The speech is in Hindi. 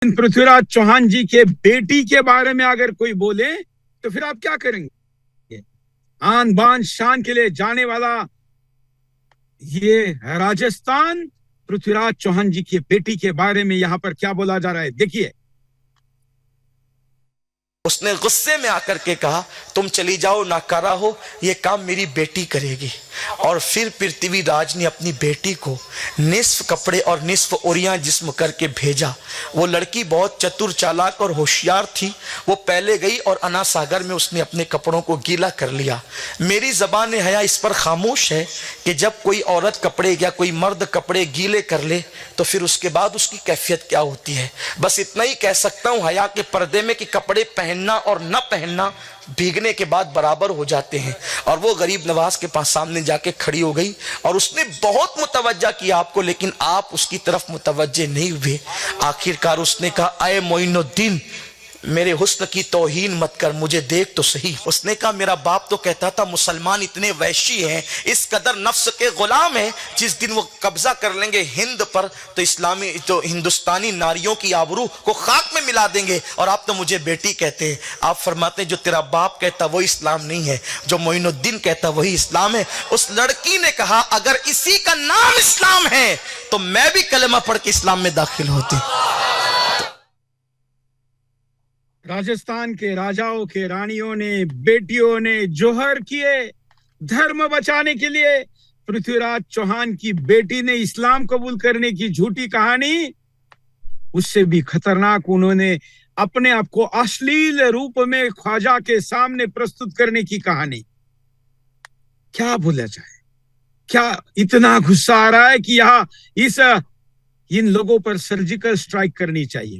पृथ्वीराज चौहान जी के बेटी के बारे में अगर कोई बोले तो फिर आप क्या करेंगे? आन बान शान के लिए जाने वाला ये राजस्थान पृथ्वीराज चौहान जी की बेटी के बारे में यहां पर क्या बोला जा रहा है, देखिए। उसने गुस्से में आकर के कहा, तुम चली जाओ नाकारा हो, ये काम मेरी बेटी करेगी। और फिर पृथ्वीराज ने अपनी बेटी को निस्फ कपड़े और निस्फ ओरियां जिस्म करके भेजा। वो लड़की बहुत चतुर चालाक और होशियार थी। वो पहले गई और अना सागर में उसने अपने कपड़ों को गीला कर लिया। मेरी ज़बान हया इस पर खामोश है कि जब कोई औरत कपड़े या कोई मर्द कपड़े गीले कर ले तो फिर उसके बाद उसकी कैफियत क्या होती है। बस इतना ही कह सकता हूँ हया के पर्दे में कि कपड़े पहनना और न पहनना भीगने के बाद बराबर हो जाते हैं। और वो गरीब नवाज के पास सामने जाके खड़ी हो गई और उसने बहुत मुतवज्जा किया आपको, लेकिन आप उसकी तरफ मुतवज्जे नहीं हुए। आखिरकार उसने कहा, आए मोइनुद्दीन, मेरे हुस्न की तौहीन मत कर, मुझे देख तो सही। उसने कहा, मेरा बाप तो कहता था मुसलमान इतने वैशी हैं, इस कदर नफ्स के गुलाम हैं, जिस दिन वो कब्जा कर लेंगे हिंद पर तो इस्लामी तो हिंदुस्तानी नारियों की आबरू को खाक में मिला देंगे, और आप तो मुझे बेटी कहते हैं। आप फरमाते हैं, जो तेरा बाप कहता वही इस्लाम नहीं है, जो मोइनुद्दीन कहता वही इस्लाम है। उस लड़की ने कहा, अगर इसी का नाम इस्लाम है तो मैं भी कलमा पढ़ के इस्लाम में दाखिल होती। राजस्थान के राजाओं के रानियों ने, बेटियों ने जोहर किए धर्म बचाने के लिए। पृथ्वीराज चौहान की बेटी ने इस्लाम कबूल करने की झूठी कहानी, उससे भी खतरनाक उन्होंने अपने आप को अश्लील रूप में ख्वाजा के सामने प्रस्तुत करने की कहानी। क्या भूला जाए? क्या इतना गुस्सा आ रहा है कि यहाँ इन लोगों पर सर्जिकल स्ट्राइक करनी चाहिए।